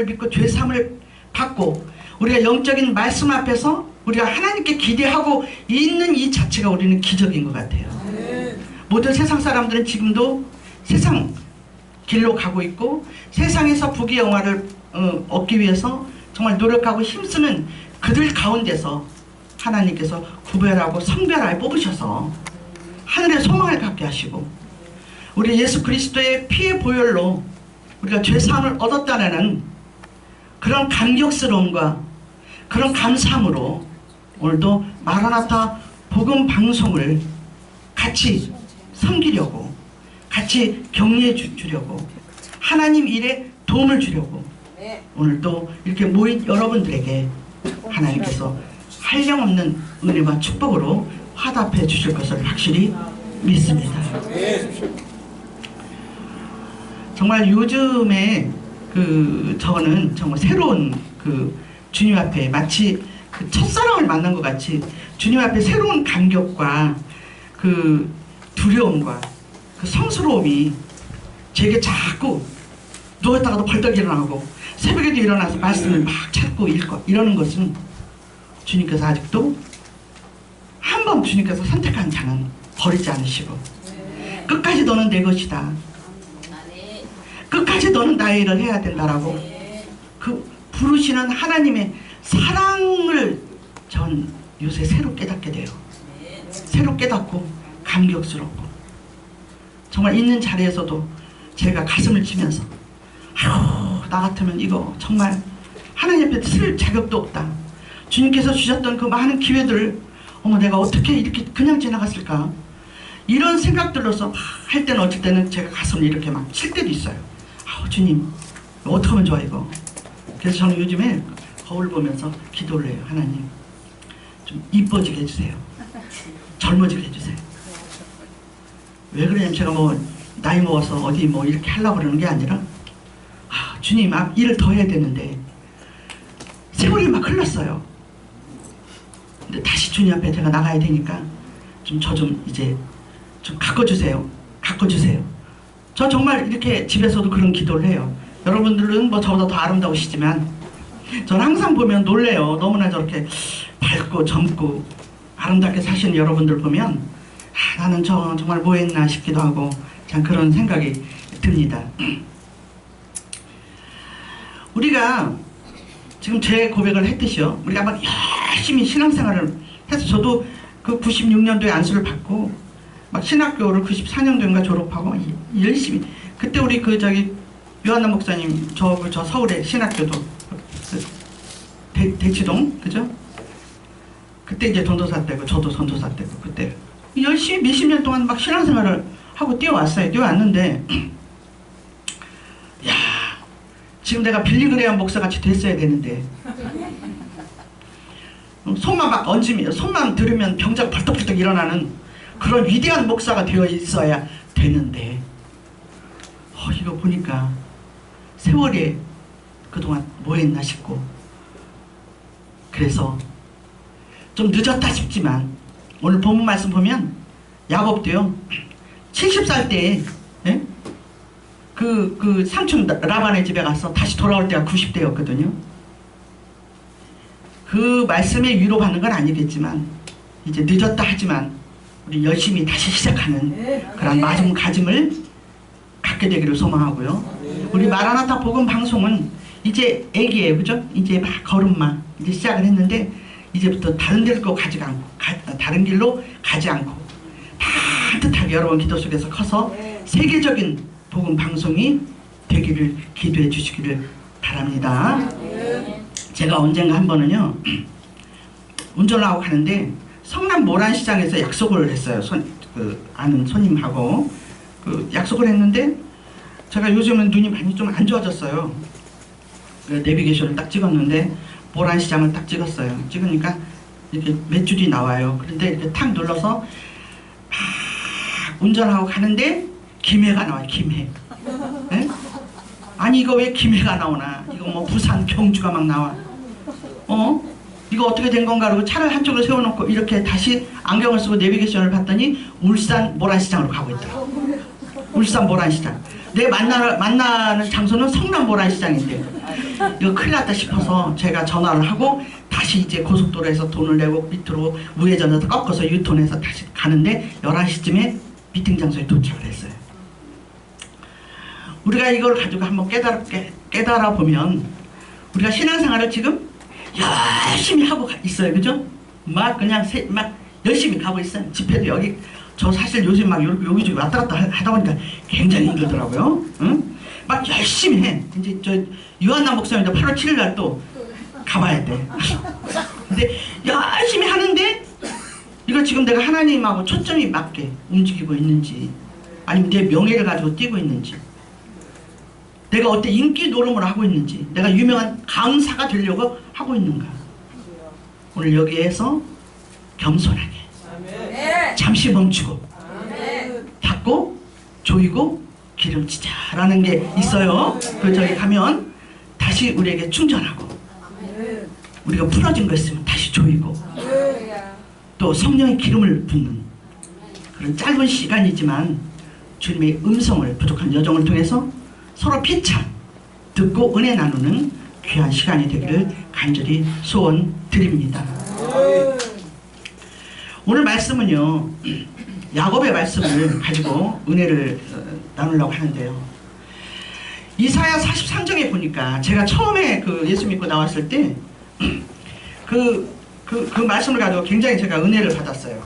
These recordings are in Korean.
믿고 죄사함을 받고 우리가 영적인 말씀 앞에서 우리가 하나님께 기대하고 있는 이 자체가 우리는 기적인 것 같아요. 모든 세상 사람들은 지금도 세상 길로 가고 있고 세상에서 부귀 영화를 얻기 위해서 정말 노력하고 힘쓰는 그들 가운데서 하나님께서 구별하고 성별하여 뽑으셔서 하늘의 소망을 갖게 하시고 우리 예수 그리스도의 피의 보혈로 우리가 죄사함을 얻었다는 그런 감격스러움과 그런 감사함으로 오늘도 마라나타 복음 방송을 같이 섬기려고 같이 격려해 주려고 하나님 일에 도움을 주려고 오늘도 이렇게 모인 여러분들에게 하나님께서 한량없는 은혜와 축복으로 화답해 주실 것을 확실히 믿습니다. 정말 요즘에 저는 정말 새로운 주님 앞에 마치 첫사랑을 만난 것 같이 주님 앞에 새로운 감격과 두려움과 성스러움이 제게 자꾸 누웠다가도 벌떡 일어나고 새벽에도 일어나서 말씀을 막 찾고 읽고 이러는 것은 주님께서 아직도 한 번 주님께서 선택한 자는 버리지 않으시고 끝까지 너는 내 것이다. 끝까지 너는 나의 일을 해야 된다라고 부르시는 하나님의 사랑을 전 요새 새로 깨닫게 돼요. 새로 깨닫고 감격스럽고 정말 있는 자리에서도 제가 가슴을 치면서 아유 나 같으면 이거 정말 하나님 앞에 쓸 자격도 없다. 주님께서 주셨던 그 많은 기회들을 내가 어떻게 이렇게 그냥 지나갔을까 이런 생각들로서 할 때는 어쩔 때는 제가 가슴을 이렇게 막 칠 때도 있어요. 주님 어떻게 하면 좋아 이거. 그래서 저는 요즘에 거울 보면서 기도를 해요. 하나님 좀 이뻐지게 해주세요. 젊어지게 해주세요. 왜 그러냐면 제가 나이 먹어서 어디 이렇게 하려고 그러는 게 아니라 주님 일을 더 해야 되는데 세월이 막 흘렀어요. 근데 다시 주님 앞에 제가 나가야 되니까 저 좀 이제 좀 가꿔주세요. 가꿔주세요. 저 정말 이렇게 집에서도 그런 기도를 해요. 여러분들은 저보다 더 아름다우시지만 저는 항상 보면 놀래요. 너무나 저렇게 밝고 젊고 아름답게 사시는 여러분들 보면 나는 정말 뭐 했나 싶기도 하고 참 그런 생각이 듭니다. 우리가 지금 제 고백을 했듯이요. 우리가 막 열심히 신앙생활을 해서 저도 96년도에 안수를 받고 막 신학교를 94년도인가 졸업하고 열심히 그때 우리 요한나 목사님 저 서울의 신학교도 대치동 그죠? 그때 이제 전도사 때고 저도 전도사 때고 그때 열심히 몇십 년 동안 막 신앙생활을 하고 뛰어왔어요. 뛰어왔는데 야 지금 내가 빌리그레암 목사같이 됐어야 되는데 손만 막 얹으면 손만 들으면 병자가 벌떡벌떡 일어나는 그런 위대한 목사가 되어 있어야 되는데 이거 보니까 세월에 그동안 뭐 했나 싶고 그래서 좀 늦었다 싶지만 오늘 본문 말씀 보면 야곱도요 70살 때 그 삼촌 라반의 집에 가서 다시 돌아올 때가 90대였거든요. 그 말씀에 위로받는 건 아니겠지만 이제 늦었다 하지만 우리 열심히 다시 시작하는 그런 마음가짐을 갖게 되기를 소망하고요. 우리 마라나타 복음 방송은 이제 애기예요. 그죠? 이제 막 걸음마 이제 시작을 했는데 이제부터 다른 길로 가지 않고 반듯하게 여러분 기도 속에서 커서 세계적인 복음 방송이 되기를 기도해 주시기를 바랍니다. 제가 언젠가 한 번은요 운전을 하고 가는데 성남 모란시장에서 약속을 했어요. 아는 손님하고 약속을 했는데 제가 요즘은 눈이 많이 좀 안 좋아졌어요. 내비게이션을 딱 찍었는데 모란시장을 딱 찍었어요. 찍으니까 이렇게 몇 줄이 나와요. 그런데 이렇게 탁 눌러서 운전하고 가는데 김해가 나와요. 김해. 네? 아니 이거 왜 김해가 나오나. 이거 부산 경주가 막 나와. 이거 어떻게 된 건가 그러고 차를 한쪽으로 세워놓고 이렇게 다시 안경을 쓰고 내비게이션을 봤더니 울산 모란시장으로 가고 있더라고. 울산 모란시장. 내 만나는 장소는 성남보라시장인데 이거 큰일 났다 싶어서 제가 전화를 하고 다시 이제 고속도로에서 돈을 내고 밑으로 우회전해서 꺾어서 유턴해서 다시 가는데 11시쯤에 미팅 장소에 도착을 했어요. 우리가 이걸 가지고 한번 깨달아 보면 우리가 신앙생활을 지금 열심히 하고 있어요. 그죠? 막 그냥 막 열심히 가고 있어요. 집회도 여기 저 사실 요즘 막 여기저기 왔다 갔다 하다 보니까 굉장히 힘들더라고요. 응? 막 열심히 해. 이제 저 유한나 목사님도 8월 7일 날 또 가봐야 돼. 근데 열심히 하는데 이거 지금 내가 하나님하고 초점이 맞게 움직이고 있는지 아니면 내 명예를 가지고 뛰고 있는지 내가 어때 인기 노름을 하고 있는지 내가 유명한 강사가 되려고 하고 있는가 오늘 여기에서 겸손하게 잠시 멈추고 닫고 조이고 기름치자라는 게 있어요. 그 저기 가면 다시 우리에게 충전하고 우리가 풀어진 거 있으면 다시 조이고 또 성령의 기름을 붓는 그런 짧은 시간이지만 주님의 음성을 부족한 여정을 통해서 서로 피차 듣고 은혜 나누는 귀한 시간이 되기를 간절히 소원드립니다. 오늘 말씀은요 야곱의 말씀을 가지고 은혜를 나누려고 하는데요. 이사야 43장에 보니까 제가 처음에 그 예수 믿고 나왔을 때 그 말씀을 가지고 굉장히 제가 은혜를 받았어요.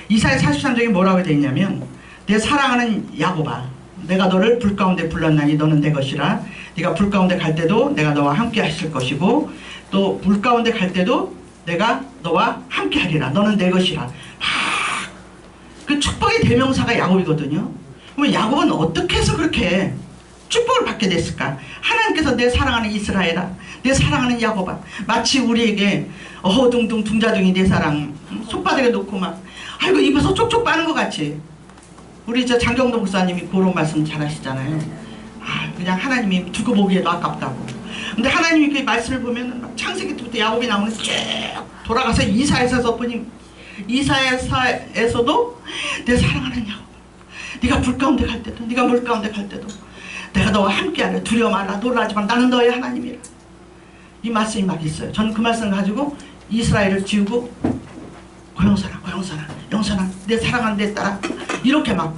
이사야 43장에 뭐라고 되어 있냐면 내 사랑하는 야곱아 내가 너를 불 가운데 불렀나니 너는 내 것이라 네가 불 가운데 갈 때도 내가 너와 함께 하실 것이고 또 불 가운데 갈 때도 내가 너와 함께 하리라 너는 내 것이라. 그 축복의 대명사가 야곱이거든요. 그러면 야곱은 어떻게 해서 그렇게 축복을 받게 됐을까? 하나님께서 내 사랑하는 이스라엘아 내 사랑하는 야곱아 마치 우리에게 어허둥둥 둥자둥이 내 사랑 손바닥에 놓고 막 아이고 입에서 쪽쪽 빠는 것 같이 우리 저 장경동 목사님이 그런 말씀 잘 하시잖아요. 그냥 하나님이 두고 보기에도 아깝다고. 근데 하나님이 그 말씀을 보면 막 창세기 때부터 야곱이 나오는 쭉 돌아가서 이사야서 보니 이사야서에서도 내 사랑하는 야곱 네가 불 가운데 갈 때도 네가 물 가운데 갈 때도 내가 너와 함께하려 두려워 말라 놀라지만 나는 너의 하나님이라. 이 말씀이 막 있어요. 저는 그 말씀을 가지고 이스라엘을 지우고 고영선아 영선아 내 사랑하는 내 딸아 이렇게 막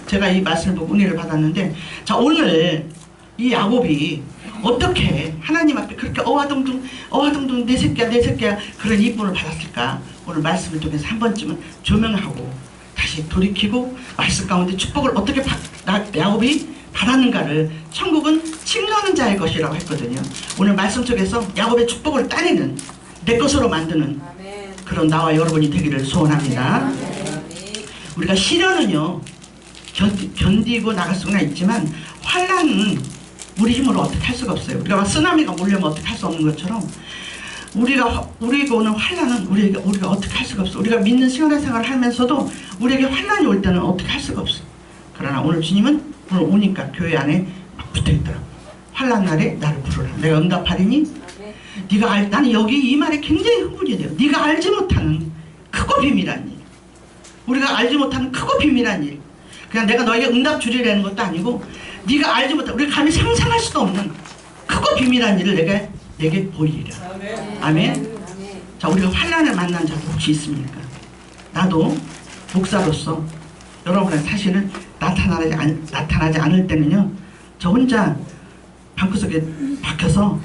제가 이 말씀을 보고 은혜를 받았는데 자 오늘 이 야곱이 어떻게 하나님 앞에 그렇게 어와둥둥 내 새끼야 그런 이쁨을 받았을까 오늘 말씀을 통해서 한 번쯤은 조명하고 다시 돌이키고 말씀 가운데 축복을 어떻게 야곱이 받았는가를 천국은 칭하는 자의 것이라고 했거든요. 오늘 말씀 속에서 야곱의 축복을 따내는 내 것으로 만드는 그런 나와 여러분이 되기를 소원합니다. 우리가 시련은요 견디고 나갈 수는 있지만 환난은 우리 힘으로 어떻게 할 수가 없어요. 우리가 쓰나미가 몰려면 어떻게 할 수 없는 것처럼 우리가 오는 환난은 우리가 어떻게 할 수가 없어. 우리가 믿는 신앙생활을 하면서도 우리에게 환난이 올 때는 어떻게 할 수가 없어. 그러나 오늘 주님은 오늘 오니까 교회 안에 막 붙어있더라고. 환난 날에 나를 부르라. 내가 응답하리니 네가 나는 여기 이 말에 굉장히 흥분이 돼요. 네가 알지 못하는 크고 비밀한 일. 우리가 알지 못하는 크고 비밀한 일. 그냥 내가 너에게 응답 주리라는 것도 아니고 네가 알지 못하는 우리가 감히 상상할 수도 없는 크고 비밀한 일을 내게 보이리라. 아멘. 자 우리가 환난을 만난 자 혹시 있습니까? 나도 목사로서 여러분의 사실은 나타나지 않을 때는요 저 혼자 방구석에 박혀서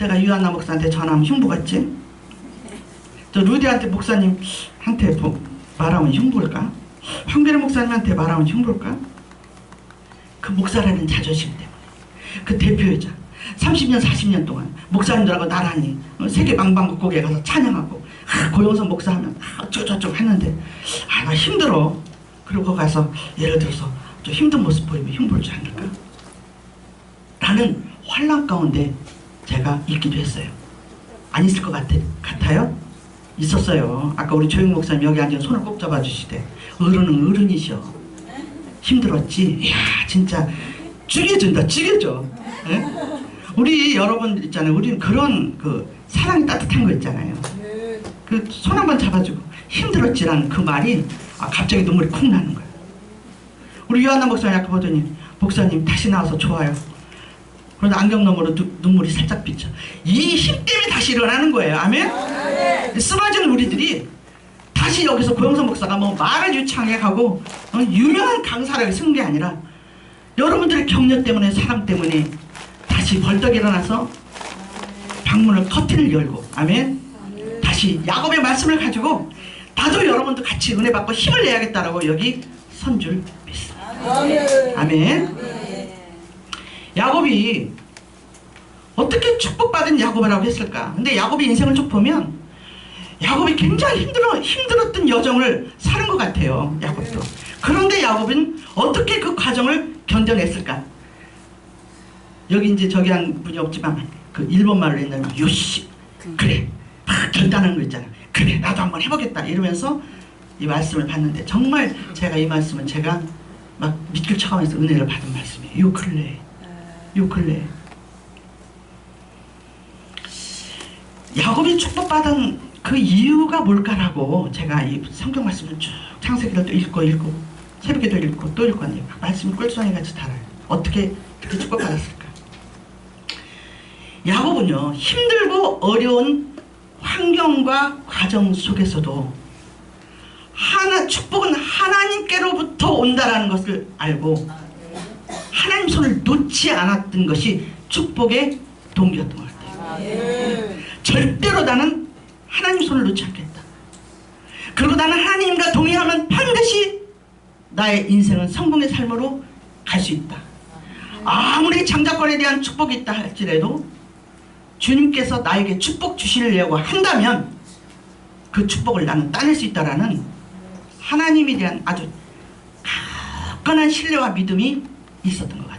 내가 유한나 목사한테 전화하면 흉보겠지? 저 루디한테 목사님한테 말하면 흉볼까? 황배를 목사님한테 말하면 흉볼까? 그 목사라는 자존심 때문에 그 대표이자 30년 40년 동안 목사님들하고 나란히 세계 방방곡곡에 가서 찬양하고 고영선 목사하면 어쩌고저쩌고 했는데 나 힘들어. 그리고 가서 예를 들어서 좀 힘든 모습 보이면 흉볼 줄 않을까? 라는 환난 가운데 제가 있기도 했어요. 안 있을 것 같아요? 있었어요. 아까 우리 조영 목사님 여기 앉은 손을 꼭 잡아주시대. 어른은 어른이셔. 힘들었지? 이야 진짜 죽여줘. 네? 우리 여러분 있잖아요. 우리는 그런 사랑이 따뜻한 거 있잖아요. 그 손 한번 잡아주고 힘들었지라는 그 말이 갑자기 눈물이 쿵 나는 거예요. 우리 요한나 목사님 아까 보더니 목사님 다시 나와서 좋아요. 그런데 안경 너머로 눈물이 살짝 비쳐. 이 힘 때문에 다시 일어나는 거예요. 아멘? 쓰러진 우리들이 다시 여기서 고영선 목사가 뭐 말을 유창하게 하고 유명한 강사를 쓴 게 아니라 여러분들의 격려 때문에, 사랑 때문에 다시 벌떡 일어나서 방문을, 커튼을 열고, 아멘? 다시 야곱의 말씀을 가지고 나도 여러분도 같이 은혜 받고 힘을 내야겠다라고 여기 선 줄 믿습니다. 아멘? 야곱이 어떻게 축복받은 야곱이라고 했을까? 근데 야곱의 인생을 쭉 보면 야곱이 굉장히 힘들었던 여정을 사는 것 같아요. 야곱도. 그런데 야곱은 어떻게 그 과정을 견뎌냈을까? 여기 이제 저기 한 분이 없지만 그 일본말로 옛날에 요시, 그래, 결단하는 거 있잖아. 그래, 나도 한번 해보겠다 이러면서 이 말씀을 봤는데 정말 제가 이 말씀은 제가 막 믿길 처음에서 은혜를 받은 말씀이에요. 요 근래 야곱이 축복받은 그 이유가 뭘까라고 제가 이 성경 말씀을 쭉 창세기도 읽고 새벽에도 읽고 또 읽고 하는데 말씀이 꿀송이같이 달아요. 어떻게 그렇게 축복받았을까? 야곱은요, 힘들고 어려운 환경과 과정 속에서도 축복은 하나님께로부터 온다라는 것을 알고 하나님 손을 놓지 않았던 것이 축복의 동기였던 것 같아요. 절대로 나는 하나님 손을 놓지 않겠다. 그리고 나는 하나님과 동행하면 반드시 나의 인생은 성공의 삶으로 갈 수 있다. 아무리 장자권에 대한 축복이 있다 할지라도 주님께서 나에게 축복 주시려고 한다면 그 축복을 나는 따낼 수 있다라는 하나님에 대한 아주 강건한 신뢰와 믿음이 있었던 것 같아요.